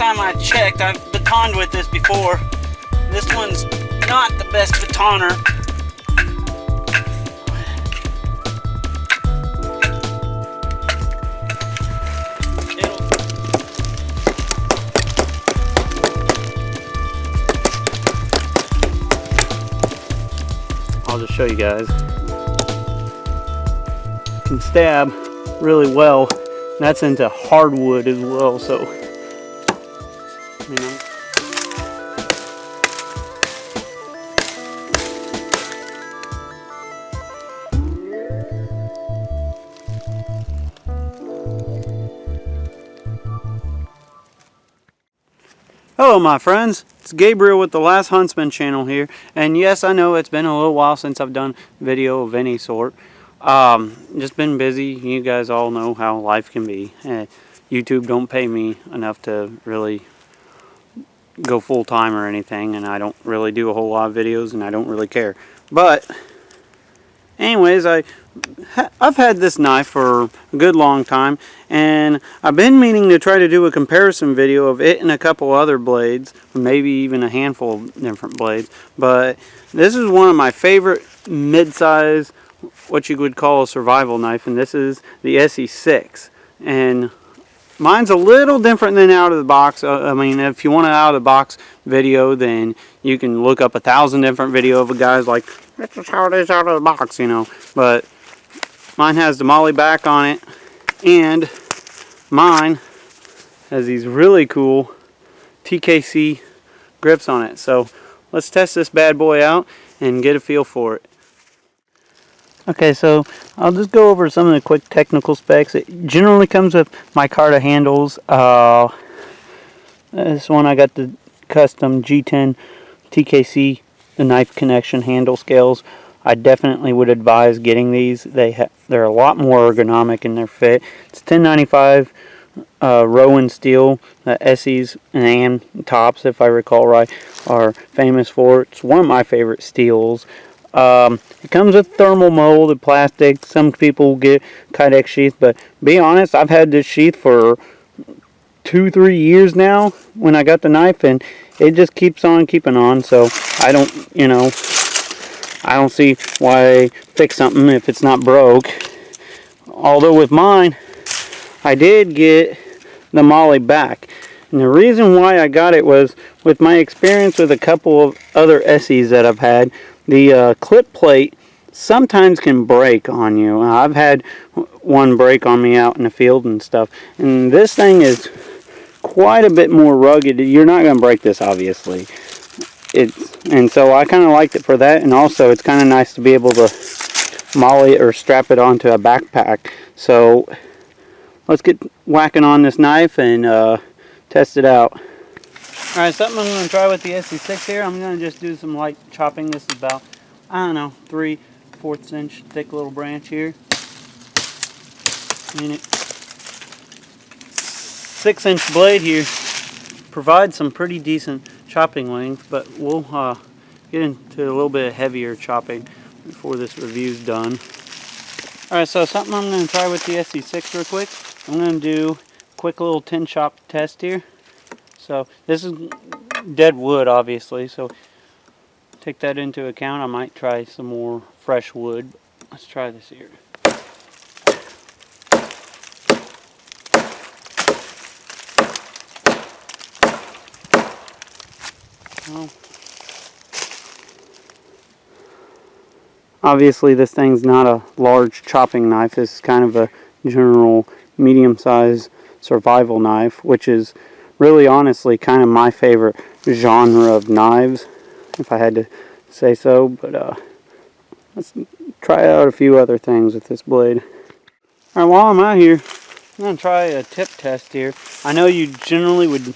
time I checked, I've batoned with this before. This one's not the best batoner. I'll just show you guys. It can stab really well. That's into hardwood as well, so you know. Hello my friends, it's Gabriel with the Last Huntsman channel here, and yes, I know it's been a little while since I've done video of any sort. Just been busy. You guys all know how life can be. YouTube don't pay me enough to really go full time or anything, and I don't really do a whole lot of videos, and I don't really care. But anyways, I've had this knife for a good long time, and I've been meaning to try to do a comparison video of it and a couple other blades, maybe even a handful of different blades. But this is one of my favorite mid-size, what you would call a survival knife, and this is the Esee 6. And mine's a little different than out of the box. I mean, if you want an out of the box video, then you can look up 1,000 different videos of guys like, this is how it is out of the box, you know. But mine has the molly back on it, and mine has these really cool TKC grips on it. So let's test this bad boy out and get a feel for it. Okay, so I'll just go over some of the quick technical specs. It generally comes with micarta handles. This one I got the custom G-10 TKC, the knife connection handle scales. I definitely would advise getting these. They're a lot more ergonomic in their fit. It's 1095 Rowan steel. Esees and tops, if I recall right, are famous for. It's one of my favorite steels. It comes with thermal molded plastic. Some people get Kydex sheath, but be honest, I've had this sheath for 2-3 years now when I got the knife, and it just keeps on keeping on. So I don't, you know, I don't see why fix something if it's not broke. Although with mine, I did get the molly back. And the reason why I got it was with my experience with a couple of other Esees that I've had. The clip plate sometimes can break on you. I've had one break on me out in the field and stuff. And this thing is quite a bit more rugged. You're not going to break this, obviously. And so I kind of liked it for that. And also, it's kind of nice to be able to molly or strap it onto a backpack. So let's get whacking on this knife and test it out. Alright, something I'm going to try with the Esee 6 here. I'm going to just do some light chopping. This is about, I don't know, 3/4 inch thick little branch here. And it 6-inch blade here provides some pretty decent chopping length, but we'll get into a little bit of heavier chopping before this review's done. Alright, so something I'm going to try with the Esee 6 real quick. I'm going to do a quick little tin chop test here. So this is dead wood, obviously, so take that into account. I might try some more fresh wood. Let's try this here. Well, obviously this thing's not a large chopping knife. This is kind of a general medium-sized survival knife, which is really honestly kind of my favorite genre of knives, if I had to say so. But let's try out a few other things with this blade. Alright, while I'm out here, I'm going to try a tip test here. I know you generally would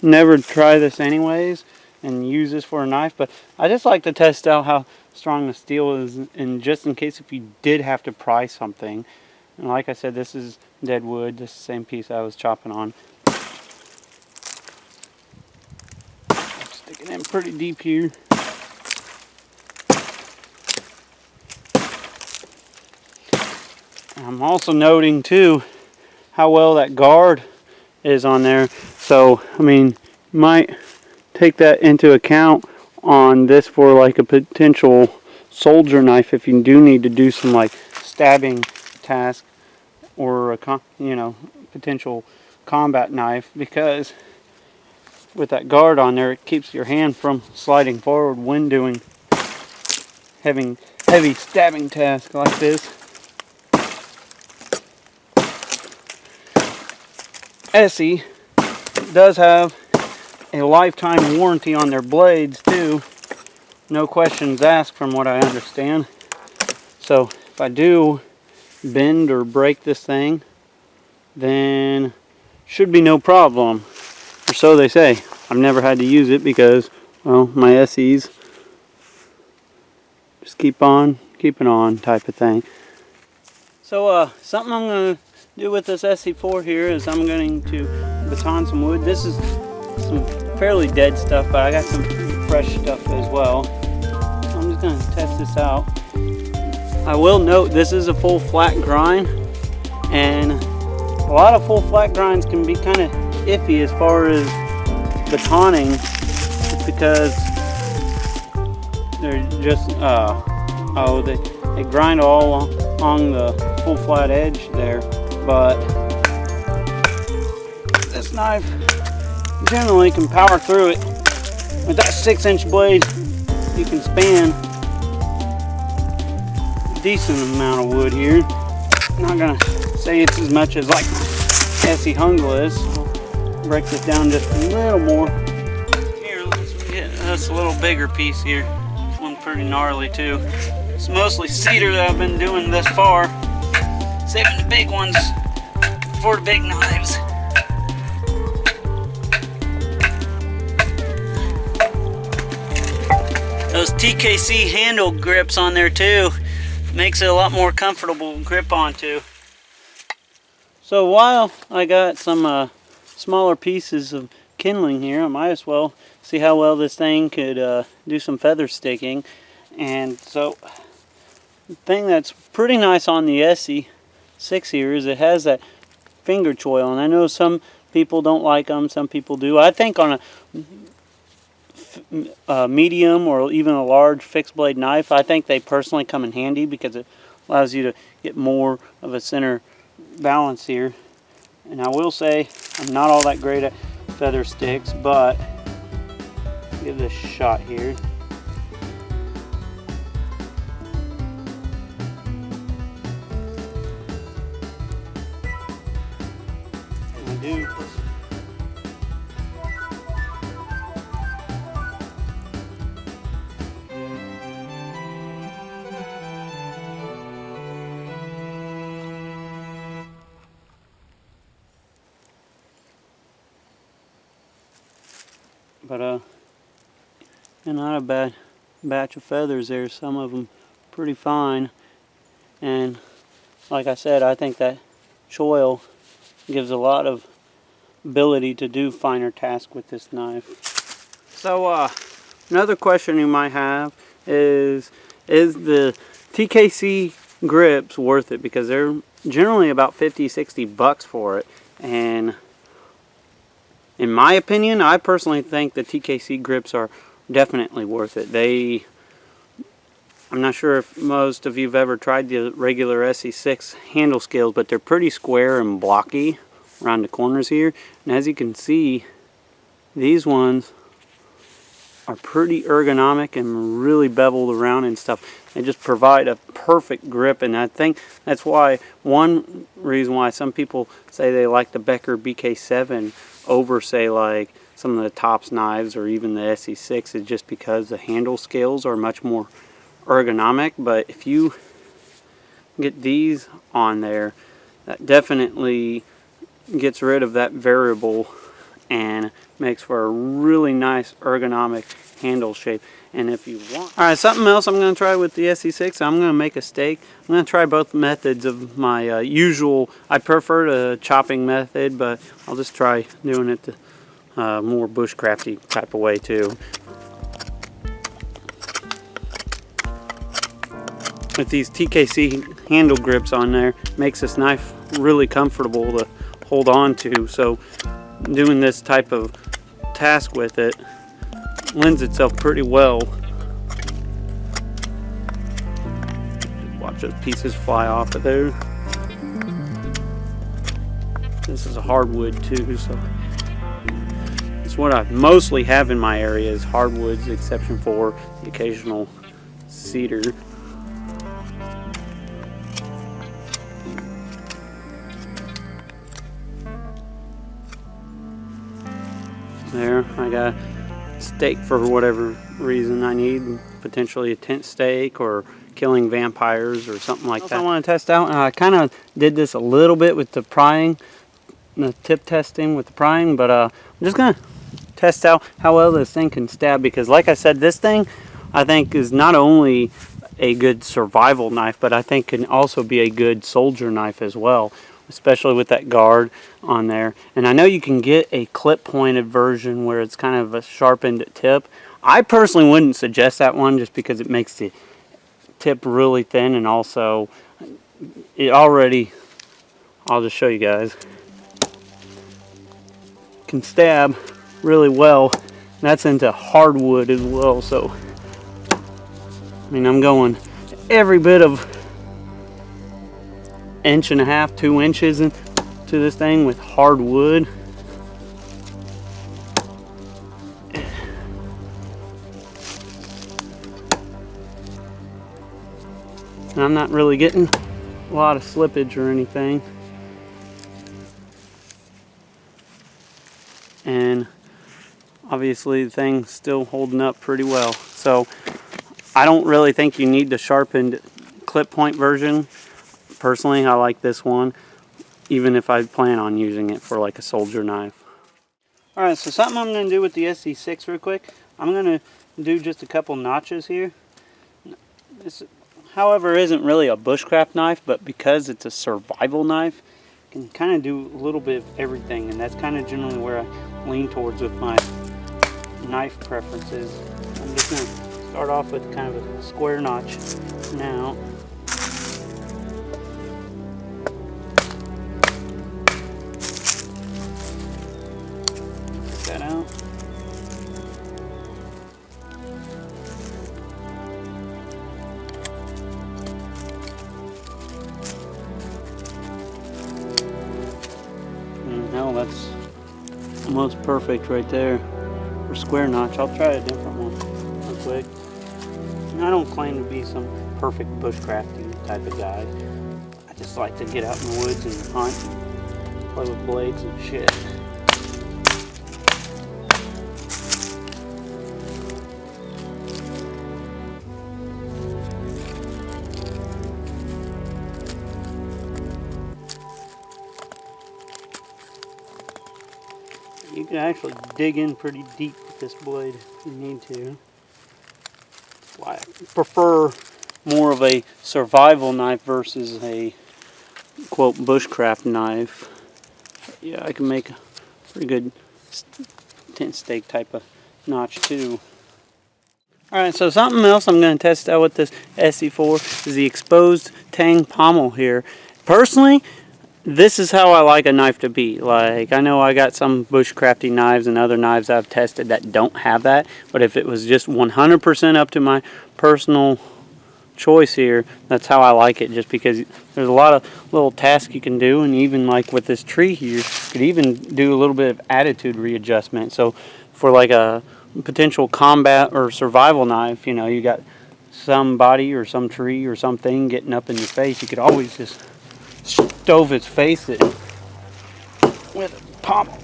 never try this anyways and use this for a knife, but I just like to test out how strong the steel is, and just in case if you did have to pry something. And like I said, this is dead wood. This is the same piece I was chopping on. Stick it in pretty deep here. I'm also noting too how well that guard is on there. So I mean, you might take that into account on this for like a potential soldier knife if you do need to do some like stabbing task or a potential combat knife, because with that guard on there it keeps your hand from sliding forward when doing heavy stabbing tasks like this. Esee does have a lifetime warranty on their blades too. No questions asked from what I understand. So if I do bend or break this thing, then should be no problem. Or so they say. I've never had to use it because, well, my Esees just keep on keeping on type of thing. So something I'm going to do with this SE4 here is I'm going to baton some wood. This is some fairly dead stuff, but I got some fresh stuff as well. So I'm just going to test this out. I will note this is a full flat grind, and a lot of full flat grinds can be kind of iffy as far as batoning, just because they're just they grind all along the full flat edge there. But this knife generally can power through it. With that 6-inch blade, you can span a decent amount of wood here. I'm not gonna say it's as much as like Esee Hungla is. I'll break this down just a little more. Here, let's get us a little bigger piece here. This one's pretty gnarly too. It's mostly cedar that I've been doing this far. Saving the big ones for the big knives. Those TKC handle grips on there too. Makes it a lot more comfortable to grip onto. So while I got some smaller pieces of kindling here, I might as well see how well this thing could do some feather sticking. And so the thing that's pretty nice on the Esee 6 here is it has that finger choil, and I know some people don't like them, some people do. I think on a medium or even a large fixed blade knife, I think they personally come in handy because it allows you to get more of a center balance here. And I will say I'm not all that great at feather sticks, but give this a shot here. I do. But not a bad batch of feathers there. Some of them pretty fine, and like I said, I think that choil gives a lot of ability to do finer tasks with this knife. So another question you might have is the TKC grips worth it? Because they're generally about $50-$60 for it, and in my opinion, I personally think the TKC grips are definitely worth it. I'm not sure if most of you've ever tried the regular SE6 handle scales, but they're pretty square and blocky around the corners here. And as you can see, these ones are pretty ergonomic and really beveled around and stuff. They just provide a perfect grip, and I think that's why, one reason why some people say they like the Becker BK7 over, say, like some of the Tops knives or even the SE6 is just because the handle scales are much more ergonomic. But if you get these on there, that definitely gets rid of that variable and makes for a really nice ergonomic handle shape. And if you want, alright, something else I'm going to try with the SE6, I'm going to make a stake. I'm going to try both methods of my usual. I prefer the chopping method, but I'll just try doing it the more bushcrafty type of way too. With these TKC handle grips on there, makes this knife really comfortable to hold on to. So doing this type of task with it lends itself pretty well. Watch those pieces fly off of there. This is a hardwood too, so it's what I mostly have in my area is hardwoods, exception for the occasional cedar. There, I got a stake for whatever reason I need, potentially a tent stake or killing vampires or something like that. I want to test out, and I kind of did this a little bit with the prying, the tip testing with the prying, but I'm just gonna test out how well this thing can stab, because like I said, this thing I think is not only a good survival knife, but I think can also be a good soldier knife as well, especially with that guard on there. And I know you can get a clip pointed version where it's kind of a sharpened tip. I personally wouldn't suggest that one just because it makes the tip really thin, and also it already, I'll just show you guys, can stab really well. That's into hardwood as well, so I mean, I'm going every bit of 1.5 to 2 inches into this thing with hardwood. And I'm not really getting a lot of slippage or anything. And obviously the thing's still holding up pretty well. So I don't really think you need the sharpened clip point version. Personally, I like this one, even if I plan on using it for like a soldier knife. Alright, so something I'm going to do with the SC6 real quick. I'm going to do just a couple notches here. This, however, isn't really a bushcraft knife, but because it's a survival knife, you can kind of do a little bit of everything, and that's kind of generally where I lean towards with my knife preferences. I'm just going to start off with kind of a square notch now. Take that out. Now that's almost perfect right there for square notch. I'll try a different one real quick. And I don't claim to be some perfect bushcrafting type of guy. I just like to get out in the woods and hunt and play with blades and shit. You can actually dig in pretty deep with this blade if you need to. That's why I prefer more of a survival knife versus a quote bushcraft knife. But yeah, I can make a pretty good tent stake type of notch too. Alright, so something else I'm going to test out with this Esee for is the exposed tang pommel here. Personally, this is how I like a knife to be. Like, I know I got some bushcrafty knives and other knives I've tested that don't have that, but if it was just 100% up to my personal choice here, that's how I like it, just because there's a lot of little tasks you can do, and even like with this tree here, you could even do a little bit of attitude readjustment. So for like a potential combat or survival knife, you know, you got somebody or some tree or something getting up in your face, you could always just stove his face in with a pommel.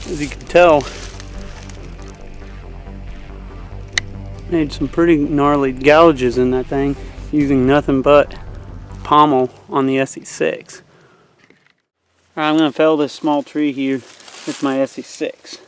As you can tell, made some pretty gnarly gouges in that thing using nothing but pommel on the SE6. Alright, I'm going to fell this small tree here with my SE6.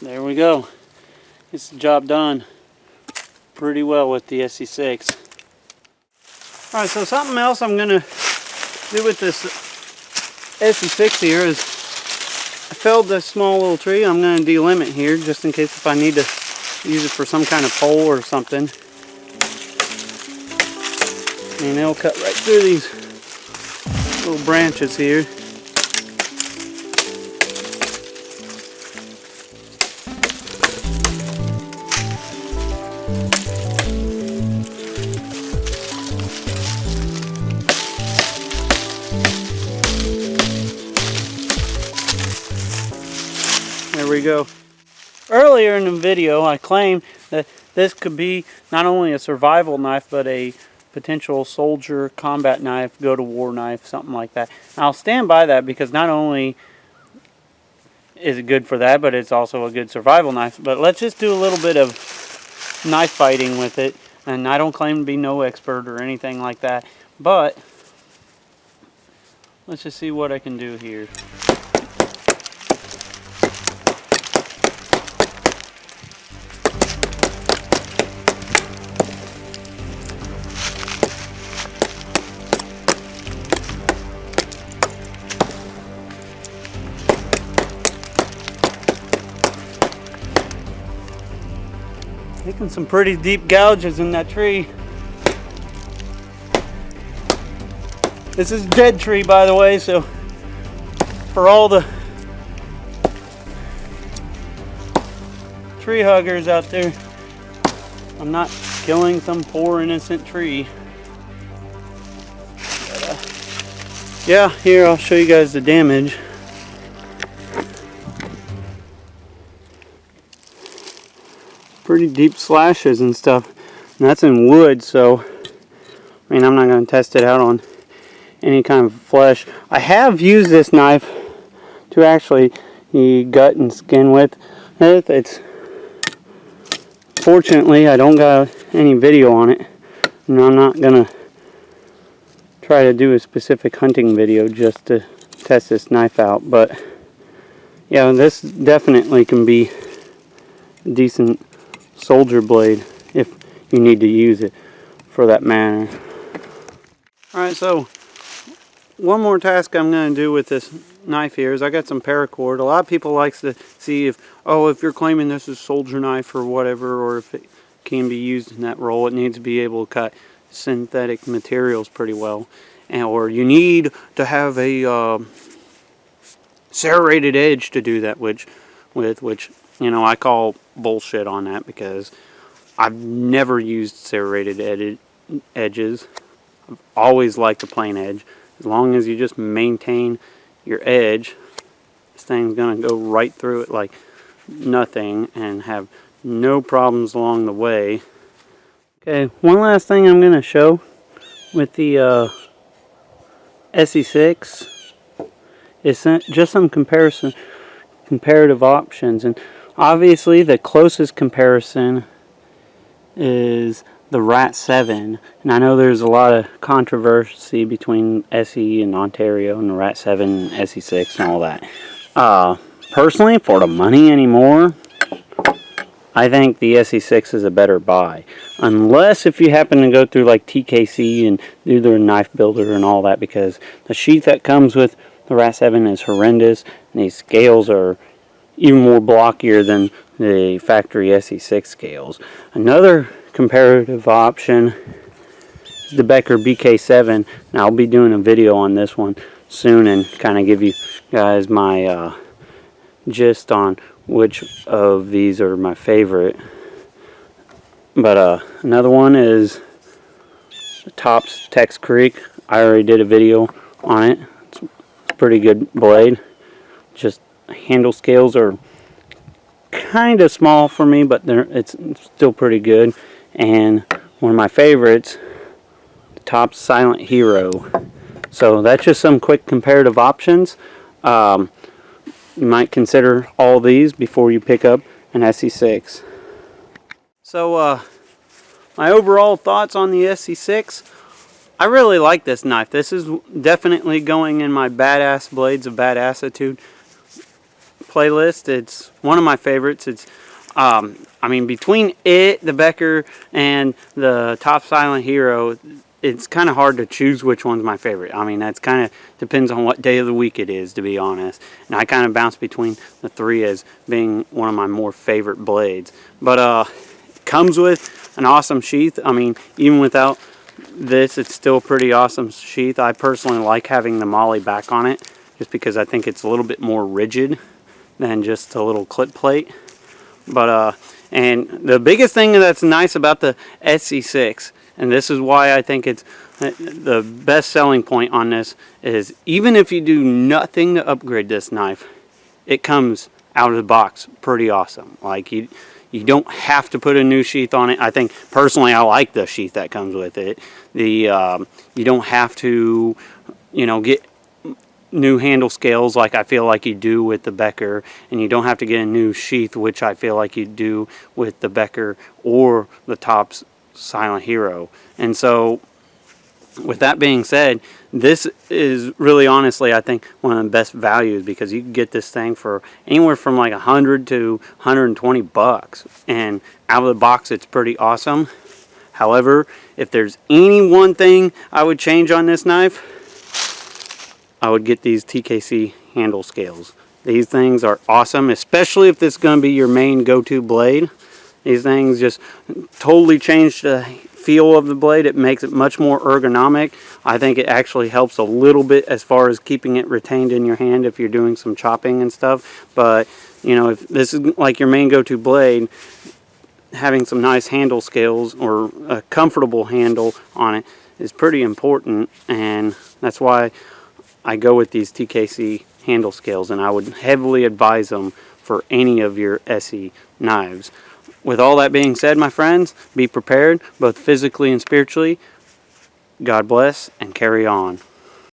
there we go. It's the job done pretty well with the SE6. Alright, so something else I'm going to do with this SE6 here is I felled this small little tree. I'm going to delimb it here just in case if I need to use it for some kind of pole or something. And it'll cut right through these little branches here. There we go. Earlier in the video I claimed that this could be not only a survival knife but a potential soldier combat knife, go to war knife, something like that. And I'll stand by that because not only is it good for that, but it's also a good survival knife. But let's just do a little bit of knife fighting with it. And I don't claim to be no expert or anything like that, but let's just see what I can do here. Making some pretty deep gouges in that tree. This is a dead tree, by the way, so for all the tree huggers out there, I'm not killing some poor innocent tree. But, yeah, here I'll show you guys the damage. Pretty deep slashes and stuff, and that's in wood, so I mean I'm not going to test it out on any kind of flesh. I have used this knife to actually gut and skin with it. It's fortunately I don't got any video on it, and I'm not going to try to do a specific hunting video just to test this knife out, but yeah, this definitely can be a decent soldier blade if you need to use it for that manner. Alright, so one more task I'm going to do with this knife here is I got some paracord. A lot of people likes to see if you're claiming this is soldier knife or whatever, or if it can be used in that role, it needs to be able to cut synthetic materials pretty well, or you need to have a serrated edge to do that, which you know, I call bullshit on that because I've never used serrated edges. I've always liked a plain edge. As long as you just maintain your edge, this thing's going to go right through it like nothing and have no problems along the way. Okay, one last thing I'm going to show with the SE6 is just some comparative options. And obviously the closest comparison is the RAT7, and I know there's a lot of controversy between Esee and Ontario and the RAT7 and SE6 and all that. Personally, for the money anymore, I think the SE6 is a better buy, unless if you happen to go through like TKC and do their knife builder and all that, because the sheath that comes with the RAT7 is horrendous, and these scales are even more blockier than the factory SE6 scales. Another comparative option is the Becker BK7, and I'll be doing a video on this one soon and kind of give you guys my gist on which of these are my favorite. But another one is the Tops Tex Creek. I already did a video on it. It's a pretty good blade. Just handle scales are kind of small for me, but it's still pretty good. And one of my favorites, the Tops Silent Hero. So that's just some quick comparative options. You might consider all these before you pick up an SE6. So my overall thoughts on the SE6, I really like this knife. This is definitely going in my badass blades of badassitude playlist. It's one of my favorites. It's I mean, between it, the Becker, and the Top Silent Hero, it's kind of hard to choose which one's my favorite. I mean, that's kind of depends on what day of the week it is, to be honest. And I kind of bounce between the three as being one of my more favorite blades. But it comes with an awesome sheath. I mean, even without this, it's still a pretty awesome sheath. I personally like having the Molly back on it, just because I think it's a little bit more rigid than just a little clip plate. But and the biggest thing that's nice about the SE6, and this is why I think it's the best selling point on this, is even if you do nothing to upgrade this knife, it comes out of the box pretty awesome. Like you don't have to put a new sheath on it. I think personally I like the sheath that comes with it. You don't have to, get new handle scales like I feel like you do with the Becker, and you don't have to get a new sheath, which I feel like you do with the Becker or the Topps Silent Hero. And so with that being said, this is really honestly I think one of the best values, because you can get this thing for anywhere from like $100 to $120, and out of the box it's pretty awesome. However, if there's any one thing I would change on this knife, I would get these TKC handle scales. These things are awesome, especially if this is going to be your main go-to blade. These things just totally change the feel of the blade. It makes it much more ergonomic. I think it actually helps a little bit as far as keeping it retained in your hand if you're doing some chopping and stuff. But, if this is like your main go-to blade, having some nice handle scales or a comfortable handle on it is pretty important, and that's why I go with these TKC handle scales, and I would heavily advise them for any of your Esee knives. With all that being said, my friends, be prepared both physically and spiritually. God bless, and carry on.